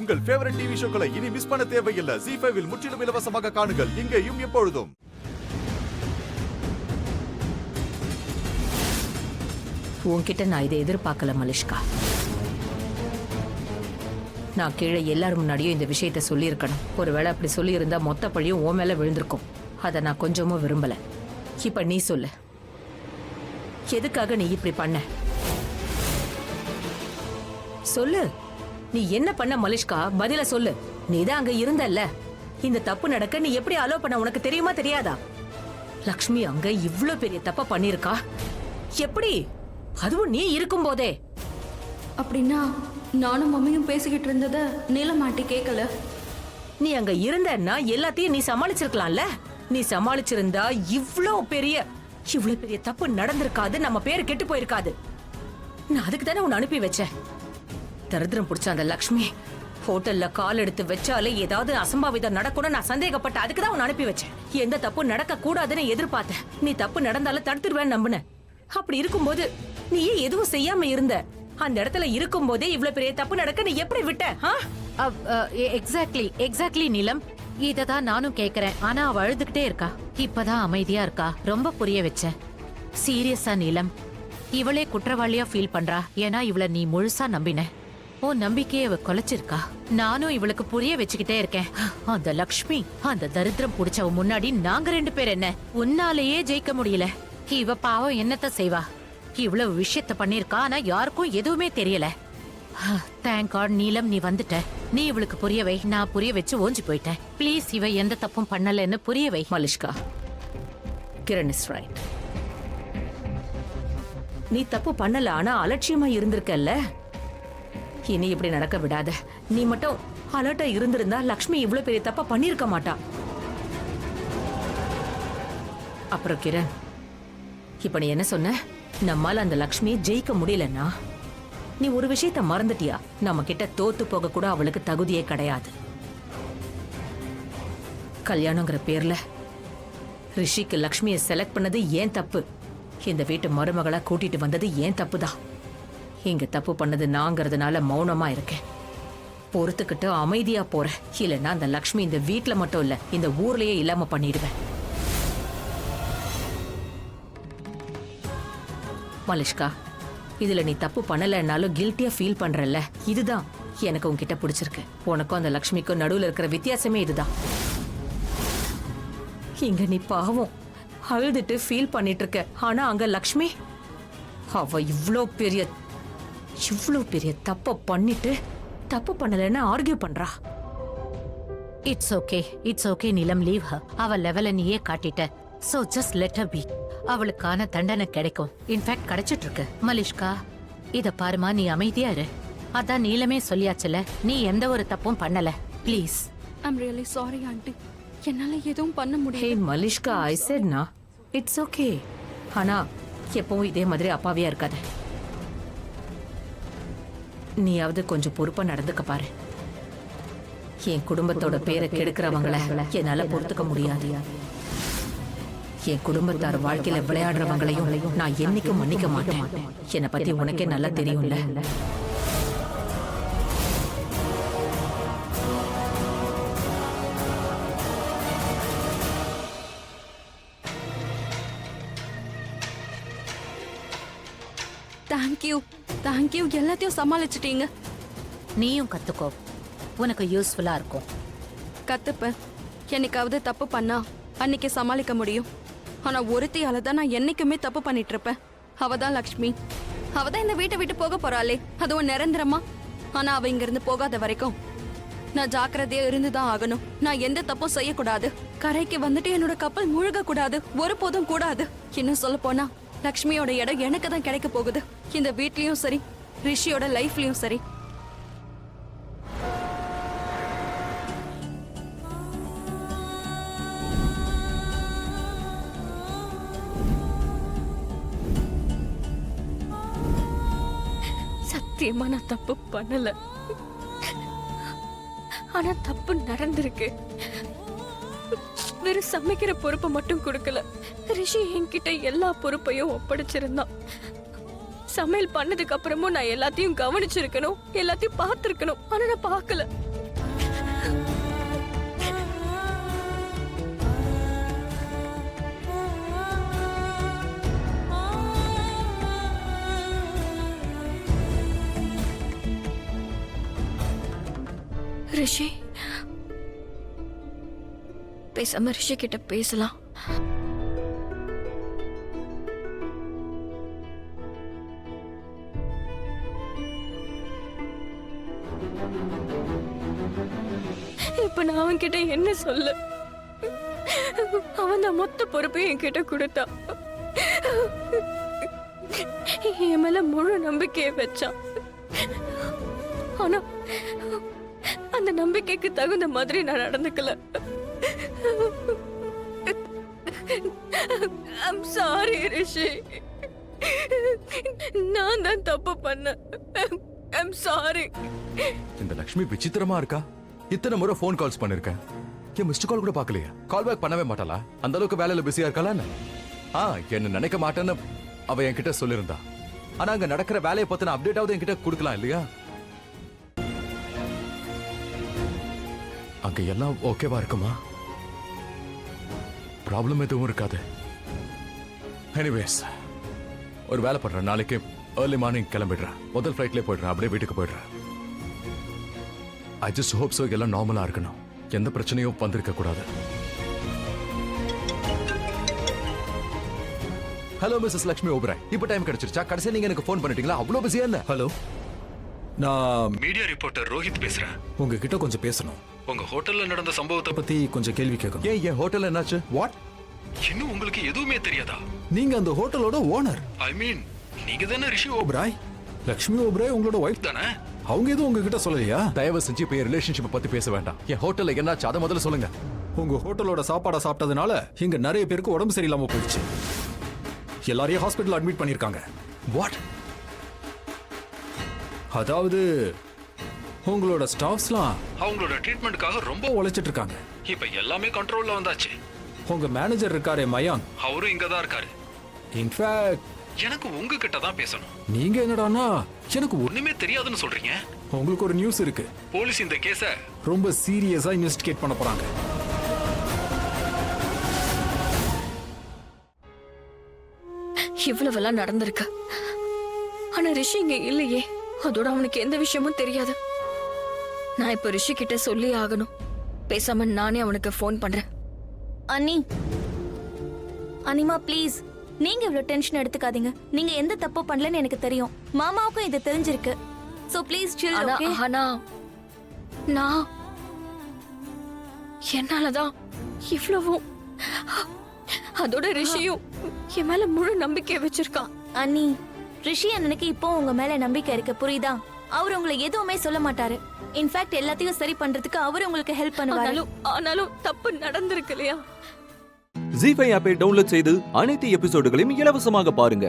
உங்கள் favourite TV ஷோக்களை இனி miss பண்ண தேவையில்லை. ZEE5 இல் முற்றிலும் இலவசமாக காணுங்கள். இங்கேயும் எப்பொழுதும். உன்கிட்ட நான் இதை எதிர்பார்க்கல மலிஷ்கா. நான் கீழே எல்லாரும் முன்னாடியும் இந்த விஷயத்த சொல்லியிருக்கணும். ஒருவேளை அப்படி சொல்லியிருந்தா மொத்த பழியும் உன் மேல விழுந்திருக்கும். அதை நான் கொஞ்சமும் விரும்பல. இப்ப நீ சொல்லு, எதுக்காக நீ இப்படி பண்ண? சொல்லு, நீ என்ன பண்ண மலிஷ்கா? பதில சொல்லு. நீதான் அங்க இருந்தல்ல. இந்த தப்பு நடக்க நீ எப்படி அலோ பண்ண உனக்கு தெரியுமா தெரியாதா? லக்ஷ்மி அங்க இவ்ளோ பெரிய தப்ப பண்ணிருக்கா. எப்படி? அதுவும் நீ இருக்கும் போதே. அப்படின்னா நானும் மம்மியும் பேசிக்கிட்டு இருந்தத நீலமாட்டி கேட்கல. நீ அங்க இருந்தன்னா எல்லாத்தையும் நீ சமாளிச்சிருக்கலாம்ல. நீ சமாளிச்சிருந்தா இவ்ளோ பெரிய தப்பு நடந்திருக்காது. நம்ம பேரு கெட்டு போயிருக்காது. நான் அதுக்கு தானே உன்னை அனுப்பி வச்சேன். தரித்திரம் பிடிச்ச அந்த லக்ஷ்மி ஹோட்டல்ல கால் எடுத்து வச்சாலே ஏதாவது அசம்பாவிதம் நடக்கணும் நான் சந்தேகப்பட்ட. அதுக்கு தான் உன்னை அனுப்பி வச்சேன். எந்த தப்பு நடக்க கூடாதுன்னு எதிர்பார்த்தேன். நீ தப்பு நடந்தாலும் தடுத்துருவேன்னு நம்பினேன். அப்படி இருக்கும்போது நீ எதுவும் செய்யாம இருந்த. அந்த இடத்துல இருக்கும் போதே இவ்வளவு பெரிய தப்பு நடக்க நீ எப்படி விட்ட? எக்ஸாக்ட்லி நீலம், இததான் நானும் கேக்குறேன். ஆனா அவ அழுதுகிட்டே இருக்கா. இப்பதான் அமைதியா இருக்கா. ரொம்ப புரிய வச்சேன். சீரியஸா நீலம், இவளே குற்றவாளியா ஃபீல் பண்றா. ஏன்னா இவள நீ முழுசா நம்பின. உன் நம்பிக்கையை அவ கொலைச்சிருக்கா. நானும் இவளுக்கு புரிய வச்சுக்கிட்டே இருக்கேன். அந்த லக்ஷ்மி, அந்த தரித்திரம் புடிச்சவ முன்னாடி நாங்க 2 பேர் என்ன உன்னாலேயே ஜெயிக்க முடியல. இவ பாவம் என்னத்த செய்வா? இவ்வளவு விஷயத்த பண்ணிருக்கா. ஆனா யாருக்கும் எதுவுமே தெரியல. தேங்க் காட் நீலம், நீ வந்துட்ட. நீ இவளுக்கு புரிய வை. நான் புரிய வச்சு ஓஞ்சி போயிட்டேன். ப்ளீஸ், இவ எந்த தப்பும் பண்ணலன்னு புரிய வை. Malishka, Kiran is right. நீ தப்பு பண்ணல, ஆனா அலட்சியமா இருந்திருக்கல்ல. இனி இப்படி நடக்க விடாத. நீ மட்டும் அலர்ட்டா இருந்திருந்தா லக்ஷ்மி இவ்வளவு பெரிய தப்பா பண்ணிருக்க மாட்டா. அப்புறம் கிரண், இப்ப நீ என்ன சொன்ன? நம்மால அந்த லக்ஷ்மியை ஜெயிக்க முடியலன்னா நீ ஒரு விஷயத்த மறந்துட்டியா? நம்ம கிட்ட தோத்து போக கூட அவளுக்கு தகுதியே கிடையாது. கல்யாணங்கிற பேர்ல ரிஷிக்கு லக்ஷ்மியை செலக்ட் பண்ணது ஏன் தப்பு. இந்த வீட்டு மருமகளா கூட்டிட்டு வந்தது ஏன் தப்புதான். இங்க தப்பு பண்ணது நாங்கிறதுனால மௌனமா இருக்கேன். பொறுத்துக்கிட்டு அமைதியா போறேன். இல்லைன்னா அந்த லக்ஷ்மி இந்த வீட்டுல மட்டும் இல்ல, இந்த ஊர்லயே இல்லாம பண்ணிடுவேன். மலிஷ்கா, இதுல நீ தப்பு பண்ணலன்னாலும் கில்ட்டியா ஃபீல் பண்றல்ல, இதுதான் எனக்கு உன்கிட்ட பிடிச்சிருக்கு. உனக்கும் அந்த லக்ஷ்மிக்கும் நடுவுல இருக்கிற வித்தியாசமே இதுதான். இங்க நீ பாவம் அழுதுட்டு ஃபீல் பண்ணிட்டு இருக்க. ஆனா அங்க லக்ஷ்மி, அவ இவ்ளோ பெரிய தப்ப பண்ணிட்டு தப்பு பண்ணலன்னு ஆர்கியூ பண்றா. இட்ஸ் ஓகே நீலம், லீவ் ஹர். அவ லெவல நீயே காட்டிட்ட. சோ ஜஸ்ட் லெட் ஹர் பீ. அவளுக்கான தண்டனை கிடைக்கும். இன்ஃபேக்ட் கிடைச்சிட்டு இருக்கு. மலிஷ்கா, இத பாருமா, நீ அமைதியா இரு. அதான் நீலமே சொல்லியாச்சுல, நீ எந்த ஒரு தப்பும் பண்ணல. Please. I'm really sorry aunty. என்னால எதுவும் பண்ண முடியல. ஹே மலிஷ்கா, ஐ செட் நா இட்ஸ் ஓகே. ஆனா எப்பவும் இதே மாதிரி அப்பாவியா இருக்காத. நீயாவது கொஞ்சம் பொறுப்பா நடந்துக்க பாரு. என் குடும்பத்தோட பேரை கெடுக்கிறவங்கள என்னால பொறுத்துக்க முடியாது. என் குடும்பத்தார் வாழ்க்கையில விளையாடுறவங்களையும் நான் என்னைக்கும் மன்னிக்க மாட்டேன். என்னை பத்தி உனக்கே நல்லா தெரியும்ல. தேங்க்யூ, எல்லாத்தையும் சமாளிச்சிட்டீங்க. நீயும் கத்துக்கோ, உனக்கு யூஸ்ஃபுல்லா இருக்கும். கத்துப்பேன். என்னைக்காவது தப்பு பண்ணா அன்னைக்கு சமாளிக்க முடியும். ஆனா ஒருத்தியால தான் நான் என்னைக்குமே தப்பு பண்ணிட்டு இருப்பேன். அவதான் லக்ஷ்மி. அவதான் இந்த வீட்டை விட்டு போக போறாளே, அதுவும் நிரந்தரமா. ஆனா அவ இங்க இருந்து போகாத வரைக்கும் நான் ஜாக்கிரதையா இருந்துதான் ஆகணும். நான் எந்த தப்பும் செய்யக்கூடாது. கரைக்கு வந்துட்டு என்னோட கப்பல் முழுக கூடாது. ஒருபோதும் கூடாது. இன்னும் சொல்ல போனா லக்ஷ்மியோட இடம் எனக்கு தான் கிடைக்க போகுது. இந்த வீட்லயும் சரி, ரிஷியோட லைஃப்லயும் சரி. சத்தியமா நான் தப்பு பண்ணல. ஆனா தப்பு நடந்திருக்கு. வெறும் சமைக்கிற பொறுப்பை மட்டும் கொடுக்கல. ரிஷி என்கிட்ட எல்லா பொறுப்பையும் ஒப்படைச்சிருந்தான். சமையல் பண்ணதுக்கு அப்புறமும் நான் எல்லாத்தையும் கவனிச்சிருக்கணும், எல்லாத்தையும் பார்த்திருக்கணும். ஆனா நான் பார்க்கல. ரிஷி, பேசாம ரிஷி கிட்ட பேசலாம். இப்ப நான் அவன்கிட்ட என்ன சொல்ல? அவன் தான் மொத்த பொறுப்பையும் என்கிட்ட கொடுத்தான். என் மேல முழு நம்பிக்கையை வச்சான். ஆனா அந்த நம்பிக்கைக்கு தகுந்த மாதிரி நான் நடந்துக்கல. I'm sorry ரிஷி. நான் தான் தப்பு பண்ணேன். I'm sorry. இந்த லக்ஷ்மி விசித்திரமா இருக்கா. இத்தனை முறை ஃபோன் கால்ஸ் பண்ணிருக்கேன், என் மிஸ்டு கால் கூட பார்க்கலையா? கால் பேக் பண்ணவே மாட்டாளா? அந்த அளவுக்கு வேலையில பிஸியா இருக்காளா? என்ன நினைக்க மாட்டேன்னு அவ என்கிட்ட சொல்லியிருந்தா. ஆனா அங்க நடக்கிற வேலையை பத்தின அப்டேட்டாவது என்கிட்ட கொடுக்கலாம் இல்லையா? அங்க எல்லாம் ஓகேவா இருக்குமா? ப்ராப்ளம் எதுவும் இருக்காது. எனிவேஸ், ஒரு வேலை பண்றேன். நாளைக்கு ஏர்லி மார்னிங் கிளம்பிடுறேன். முதல் ஃபிளைட்லேயே போயிடுறேன். அப்படியே வீட்டுக்கு போயிடுறேன். ஐ ஜஸ்ட் ஹோப் சோ எல்லாம் நார்மலா இருக்கணும். எந்த பிரச்சனையும் வந்திருக்க கூடாது. ஹலோ மிஸ்ஸஸ் லக்ஷ்மி ஓபராய், இப்போ டைம் கிடைச்சிருச்சா? கடைசியா நீங்க எனக்கு ஃபோன் பண்ணிட்டீங்களா? அவ்வளோ பிஸியா என்ன? ஹலோ, நான் மீடியா ரிப்போர்ட்டர் ரோஹித் பேசுறேன். உங்ககிட்ட கொஞ்சம் பேசணும். உங்க ஹோட்டல்ல நடந்த சம்பவத்தை பத்தி கொஞ்சம் கேள்வி கேட்கணும். ஏன் என் ஹோட்டல் என்னாச்சு? வாட்? இன்னும் உங்களுக்கு எதுவுமே தெரியாதா? நீங்க அந்த ஹோட்டலோட ஓனர் ஐ மீன், நீங்க தானே ரிஷி ஓபராய் ஓபராய். லக்ஷ்மி ஓபராய் உங்களோட ஒய்ஃப் தானே? அவங்க எதுவும் உங்ககிட்ட சொல்லலையா? தயவு செஞ்சு இப்போ ரிலேஷன்ஷிப் பத்தி பேச வேண்டாம். என் ஹோட்டல்ல என்னாச்சு அதை முதல்ல சொல்லுங்க. உங்க ஹோட்டலோட சாப்பாடை சாப்பிட்டதுனால இங்க நிறைய பேருக்கு உடம்பு சரியில்லாம போயிடுச்சு. எல்லாரையும் ஹாஸ்பிட்டல் அட்மிட் பண்ணிருக்காங்க. வாட்? அதாவது உங்களோட ஸ்டாஃப்ஸ்லாம் அவங்களோட ட்ரீட்மெண்ட்டுக்காக ரொம்ப உழைச்சிட்டு இருக்காங்க. இப்ப எல்லாமே கண்ட்ரோல்ல வந்தாச்சு. உங்க மேனேஜர் இருக்காரே மயாங்க், அவரும் இங்க தான் இருக்காரு. இன்ஃபேக்ட் எனக்கு உங்ககிட்ட தான் பேசணும். நீங்க என்னடான்னா எனக்கு ஒண்ணுமே தெரியாதுன்னு சொல்றீங்க. உங்களுக்கு ஒரு நியூஸ் இருக்கு. போலீஸ் இந்த கேஸ ரொம்ப சீரியஸா இன்வெஸ்டிகேட் பண்ண போறாங்க. இவ்வளவெல்லாம் நடந்திருக்கு. ஆனா ரிஷி இங்க இல்லையே. அதோட அவனுக்கு எந்த விஷயமும் தெரியாது. நான் இப்ப ரிஷி கிட்ட சொல்லி ஆகணும். பேசாம நானே அவனுக்கு ஃபோன் பண்றேன். அண்ணி, அனிமா ப்ளீஸ், நீங்க இவ்வளவு டென்ஷன் எடுத்துக்காதீங்க. நீங்க எந்த தப்பு பண்ணலன்னு எனக்கு தெரியும். மாமாவுக்கும் இது தெரிஞ்சிருக்கு. So please chill. ஓகே? ஆனா நான் என்னாலதான் இவ்வளவும். அதோட ரிஷியும் என் மேல முழு நம்பிக்கை வச்சிருக்கான். அண்ணி, ரிஷி அண்ணனுக்கு இப்போ உங்க மேல நம்பிக்கை இருக்கு, புரியுதா? அவர் உங்களை எதுவுமே சொல்ல மாட்டாரு. இன்ஃபேக்ட் எல்லாத்தையும் சரி பண்றதுக்கு அவர் உங்களுக்கு ஹெல்ப் பண்ணுவாரு. ஆனாலும் தப்பு நடந்திருக்கு இல்லையா? ஜீ5 ஆப்பை டவுன்லோட் செய்து அனைத்து எபிசோடுகளையும் இலவசமாக பாருங்க.